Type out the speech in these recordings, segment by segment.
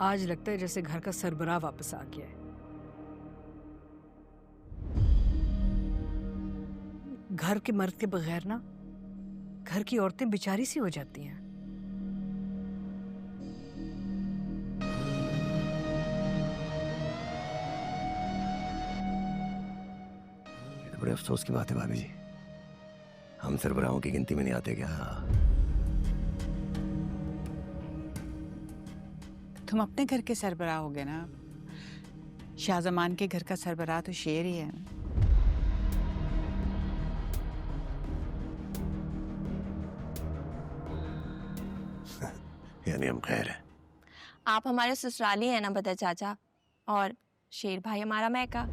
आज लगता है जैसे घर का सरबराह वापस आ गया है। घर के मर्द के बगैर ना घर की औरतें बेचारी सी हो जाती हैं। ये तो बड़े अफसोस की बात है भाभी जी, हम सरबराहों की गिनती में नहीं आते क्या? तुम अपने घर के सरबराह हो गए ना। शाहजमान के घर का सरबराह तो शेर ही है। यानी हम खैर है। आप हमारे ससुराली हैं ना बदर चाचा, और शेर भाई हमारा मैका।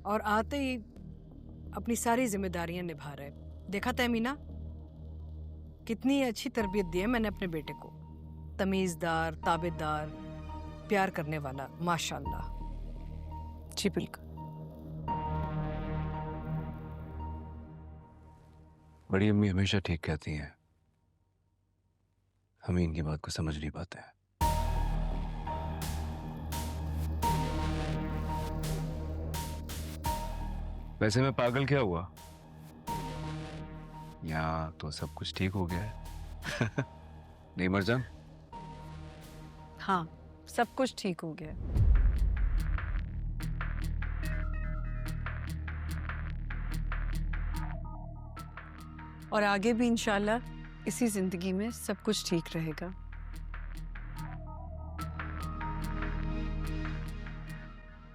और आते ही अपनी सारी जिम्मेदारियां निभा रहे। देखा तहमीना, कितनी अच्छी तरबियत दी है मैंने अपने बेटे को। तमीजदार, ताबेदार, प्यार करने वाला, माशाल्लाह। जी बिल्कुल। बड़ी अम्मी हमेशा ठीक कहती हैं, हम इनकी बात को समझ नहीं पाते हैं। वैसे मैं पागल क्या हुआ? यहाँ तो सब कुछ ठीक हो गया है। नहीं मरजान? हाँ, सब कुछ ठीक हो गया। और आगे भी इंशाल्लाह इसी जिंदगी में सब कुछ ठीक रहेगा।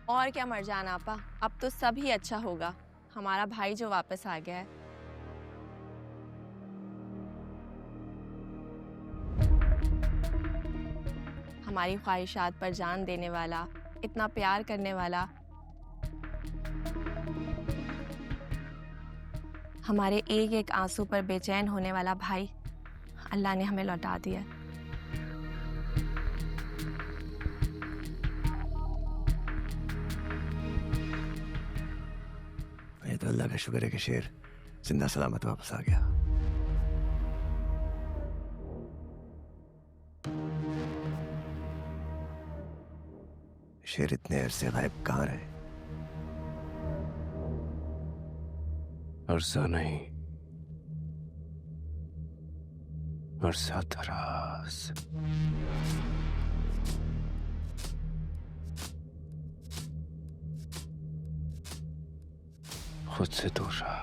और क्या मरजान आपा, अब तो सब ही अच्छा होगा। हमारा भाई जो वापस आ गया है। हमारी ख्वाहिशात पर जान देने वाला, इतना प्यार करने वाला, हमारे एक एक आंसू पर बेचैन होने वाला भाई अल्लाह ने हमें लौटा दिया। ये तो अल्लाह का शुक्र है कि शेर जिंदा सलामत वापस आ गया। शेर इतने अरसे गायब कहाँ रहे? अरसा नहीं, अरसा दराज। खुद से दूर रहा,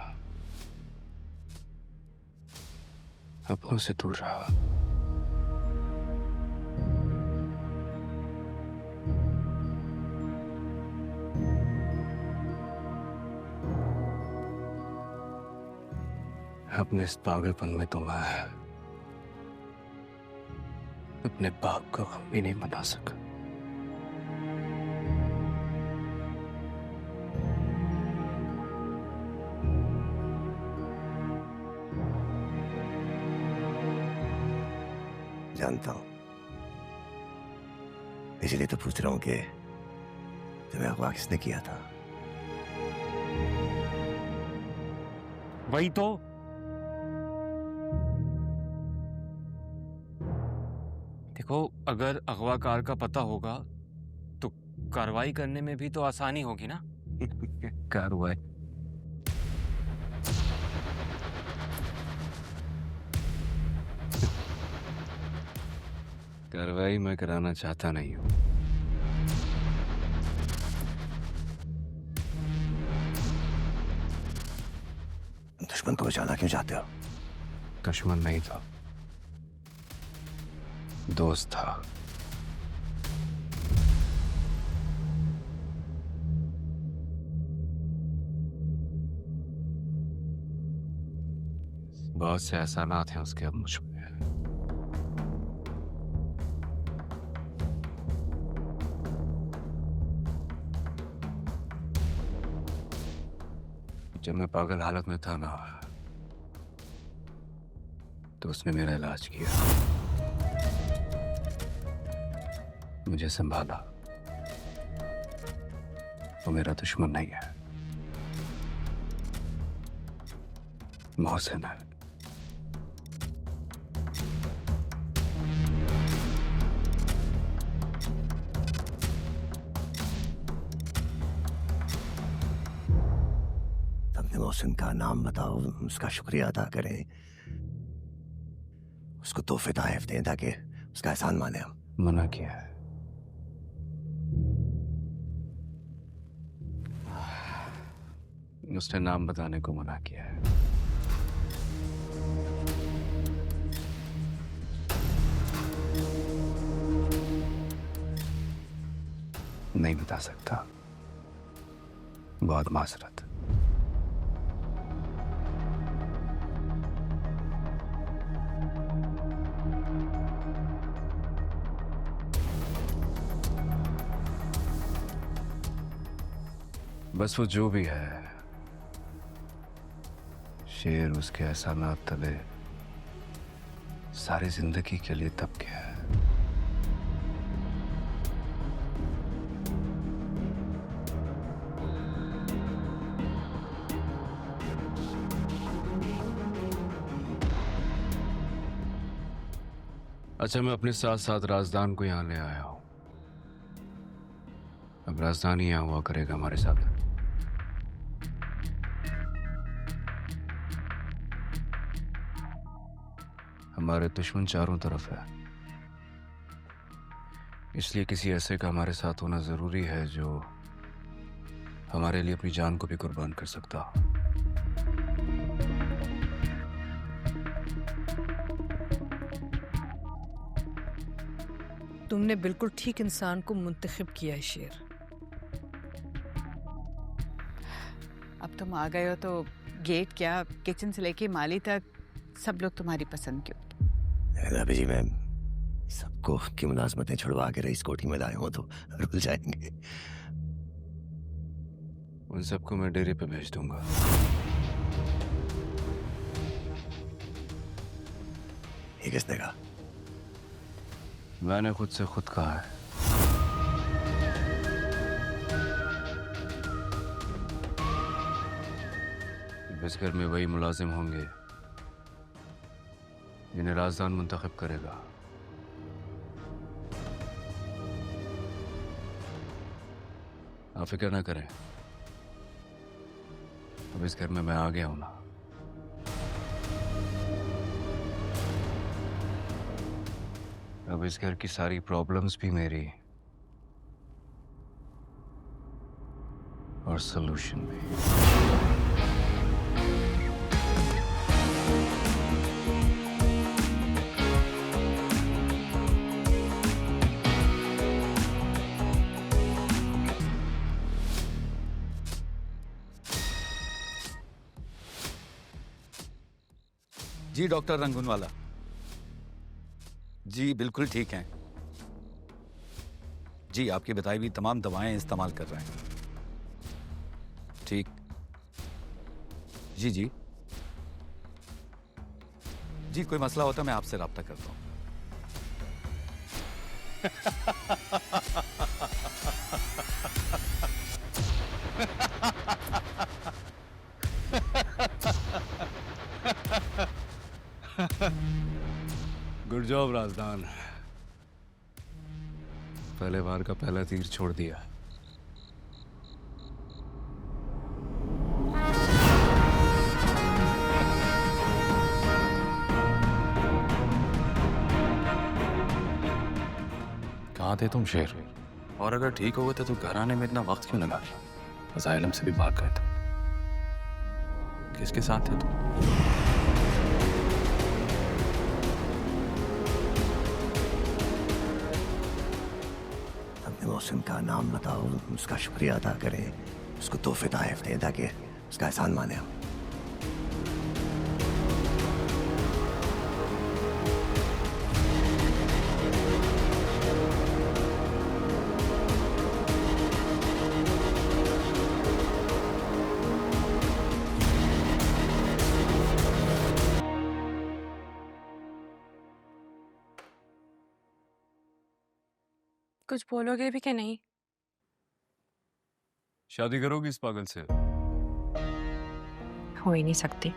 अपनों से दूर रहा। अपने इस पागलपन में तो मैं अपने बाप को गम भी नहीं मना सका। जानता हूं, इसलिए तो पूछ रहा हूं कि तुम्हें अगवा किसने किया था? वही तो। देखो, अगर अगवाकार का पता होगा तो कार्रवाई करने में भी तो आसानी होगी ना। कार्रवाई? कार्रवाई मैं कराना चाहता नहीं हूं। दुश्मन को बचाना क्यों चाहते हो? दुश्मन नहीं था, दोस्त था। बहुत से एहसानात हैं उसके अब मुझ पे। जब मैं पागल हालत में था ना, तो उसने मेरा इलाज किया, मुझे संभाला। वो मेरा दुश्मन नहीं है, मोहसिन है। अपने मोहसिन का नाम बताओ, उसका शुक्रिया अदा करें, उसको तोहफे तोहफ दें ताकि उसका एहसान माने हम। मना किया है। उसने नाम बताने को मना किया है। नहीं बता सकता, बहुत माजरत। बस वो जो भी है, शेर उसके एहसानात तले सारी जिंदगी के लिए तब गया है। अच्छा, मैं अपने साथ साथ राजदान को यहां ले आया हूं। अब राजदान ही यहां हुआ करेगा हमारे साथ। हमारे दुश्मन चारों तरफ है, इसलिए किसी ऐसे का हमारे साथ होना जरूरी है जो हमारे लिए अपनी जान को भी कुर्बान कर सकता हो। तुमने बिल्कुल ठीक इंसान को मुंतखब किया है शेर। अब तुम आ गए हो तो गेट क्या, किचन से लेके माली तक सब लोग तुम्हारी पसंद के होते। अभी जी, मैं सबको की मुलाजमतें छुड़वा के रईस कोठी में लाए हो तो रुल जाएंगे। उन सबको मैं डेरे पे भेज दूंगा। ये किसने कहा? मैंने खुद से खुद कहा है। इस घर में वही मुलाजिम होंगे जिन्हें राजदान मुंतखब करेगा। आप फिक्र ना करें, अब इस घर में मैं आ गया हूं ना। अब इस घर की सारी प्रॉब्लम्स भी मेरी और सॉल्यूशन भी। जी डॉक्टर रंगूनवाला जी बिल्कुल ठीक हैं जी, आपकी बताई हुई तमाम दवाएं इस्तेमाल कर रहे हैं। ठीक जी जी जी, कोई मसला होता मैं आपसे रब्ता करता हूं। गुड जॉब राजदान, पहले बार का पहला तीर छोड़ दिया। कहाँ थे तुम शेर? और अगर ठीक हो गए थे तो घर आने में इतना वक्त क्यों लगा? असाइलम से भी भाग गए थे। किसके साथ थे तुम? मोहसिन का नाम बताओ, उसका शुक्रिया अदा करें, उसको तोहफे तोहफ दें ताकि उसका एहसान माने हम। कुछ बोलोगे भी कि नहीं? शादी करोगी इस पागल से? हो ही नहीं सकती।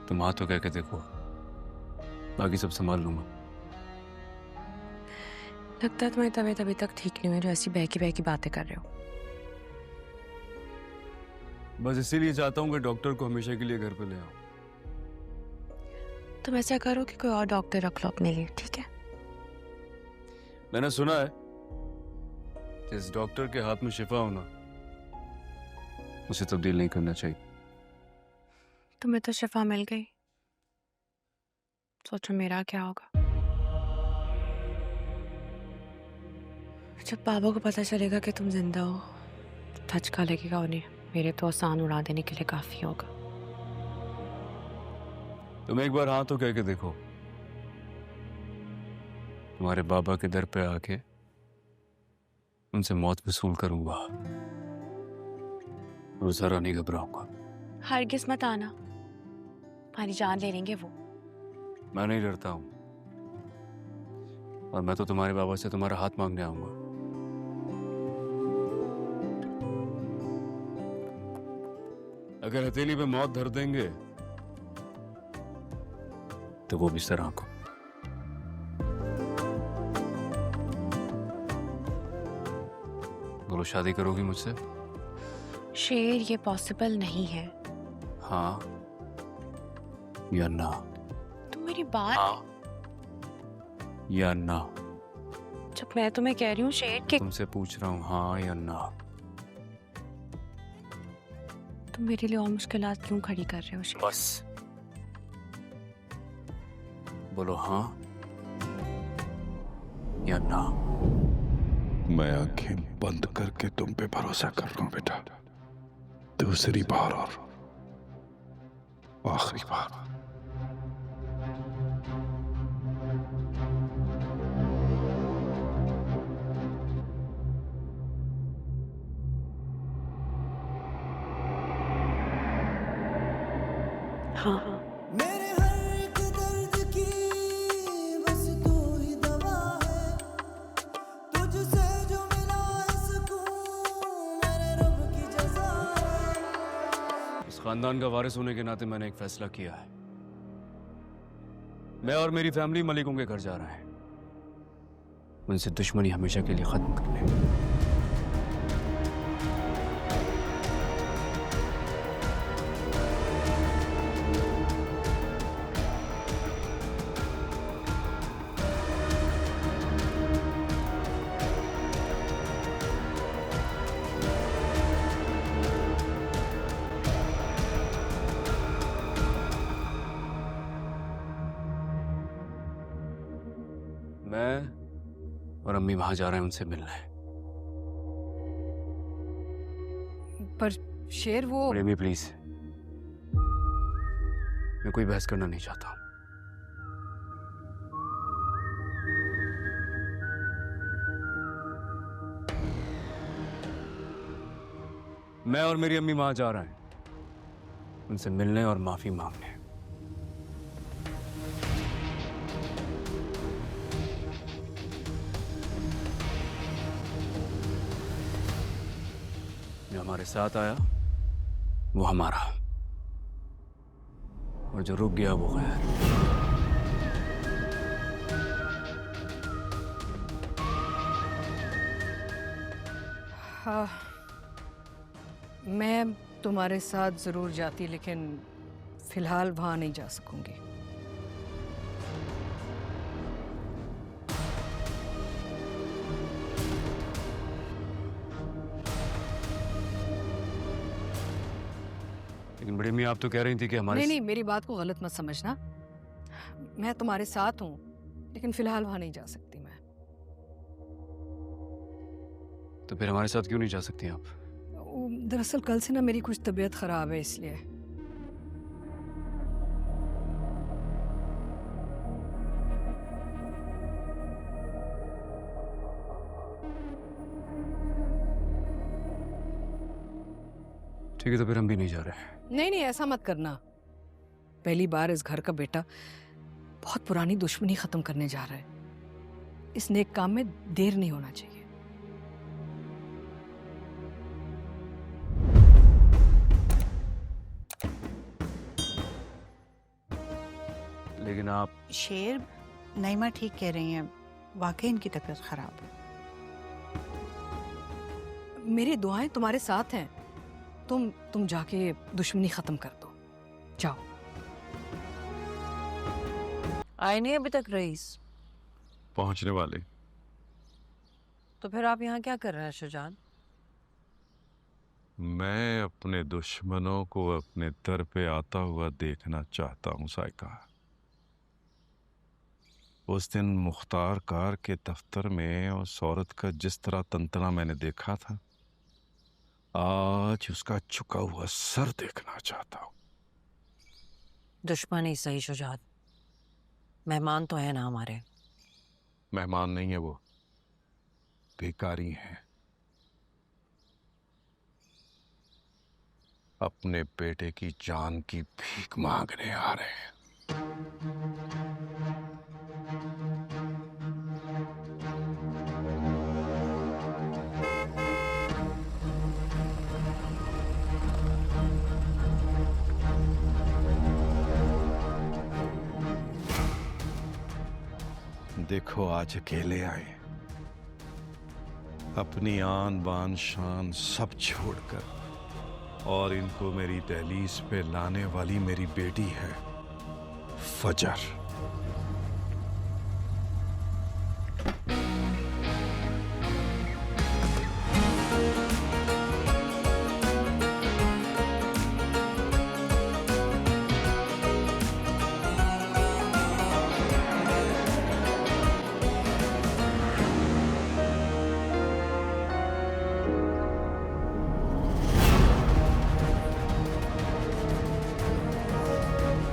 तुम हाथ तो कह के देखो, बाकी सब संभाल लूंगा। लगता है तुम्हारी तबीयत अभी तक ठीक नहीं हुई, जो ऐसी बहकी बहकी बातें कर रहे हो। बस इसीलिए चाहता हूँ कि डॉक्टर को हमेशा के लिए घर पे ले आओ। तुम ऐसा करो कि कोई और डॉक्टर रख लो अपने लिए, ठीक है? मैंने सुना है जिस डॉक्टर के हाथ में शिफा होना उसे तब्दील नहीं करना चाहिए। तुम्हें तो शिफा मिल गई, सोचो मेरा क्या होगा। जब बाबा को पता चलेगा कि तुम जिंदा हो तो धचका लगेगा उन्हें। मेरे तो आसान उड़ा देने के लिए काफी होगा। तुम एक बार हाँ तो कह के देखो। तुम्हारे बाबा के दर पे आके उनसे मौत वसूल करूंगा और जरा नहीं घबराऊंगा। हरगिज़ मत आना, तुम्हारी जान ले लेंगे वो। मैं नहीं डरता हूं और मैं तो तुम्हारे बाबा से तुम्हारा हाथ मांगने आऊंगा। अगर हथेली पे मौत धर देंगे तो वो भी इस तरह को। बोलो, शादी करोगी मुझसे? शेर, ये पॉसिबल नहीं है। हाँ या ना? तुम मेरी बात हाँ या ना? जब मैं तुम्हें कह रही हूँ शेर के, तुमसे पूछ रहा हूँ हाँ या ना? तुम मेरे लिए और मुश्किलात क्यों खड़ी कर रहे हो शेर? बस बोलो हाँ या ना। मैं आंखें बंद करके तुम पे भरोसा कर रहा हूं बेटा। दूसरी बार और आखिरी बार। हाँ हाँ। मेरे हर एक दर्द की बस तू ही दवा है। तुझसे जो मिला है सुकून मेरे रब की जज़ा है। इस खानदान का वारिस होने के नाते मैंने एक फैसला किया है। मैं और मेरी फैमिली मलिकों के घर जा रहे हैं, उनसे दुश्मनी हमेशा के लिए खत्म करने। मैं और अम्मी वहां जा रहे हैं उनसे मिलने। पर शेर वो प्रेमी प्लीज, मैं कोई बहस करना नहीं चाहता। मैं और मेरी अम्मी वहां जा रहे हैं उनसे मिलने और माफी मांगने। जो हमारे साथ आया वो हमारा, और जो रुक गया वो गैर। हाँ, मैं तुम्हारे साथ जरूर जाती, लेकिन फिलहाल वहां नहीं जा सकूंगी। लेकिन बड़ी अम्मी, आप तो कह रही थी कि हमारे नहीं नहीं, मेरी बात को गलत मत समझना। मैं तुम्हारे साथ हूँ, लेकिन फिलहाल वहां नहीं जा सकती मैं। तो फिर हमारे साथ क्यों नहीं जा सकती आप? दरअसल कल से ना मेरी कुछ तबीयत खराब है, इसलिए। ठीक है, तो फिर हम भी नहीं जा रहे। नहीं नहीं, ऐसा मत करना। पहली बार इस घर का बेटा बहुत पुरानी दुश्मनी खत्म करने जा रहा है। इस नेक काम में देर नहीं होना चाहिए। लेकिन आप शेर, नईमा ठीक कह रही हैं, वाकई इनकी तबीयत खराब है। मेरी दुआएं तुम्हारे साथ हैं, तुम जाके दुश्मनी खत्म कर दो, जाओ। आए नहीं अभी तक रईस? पहुंचने वाले। तो फिर आप यहाँ क्या कर रहे हैं शुजात? मैं अपने दुश्मनों को अपने दर पे आता हुआ देखना चाहता हूं साइका। उस दिन मुख्तार कार के दफ्तर में उस औरत का जिस तरह तंतना मैंने देखा था, आज उसका झुका हुआ सर देखना चाहता हूं। दुश्मन ही सही शुजात, मेहमान तो है ना हमारे। मेहमान नहीं है वो, भिखारी हैं। अपने बेटे की जान की भीख मांगने आ रहे हैं। देखो आज अकेले आए, अपनी आन बान शान सब छोड़कर, और इनको मेरी दहलीज पे लाने वाली मेरी बेटी है फजर।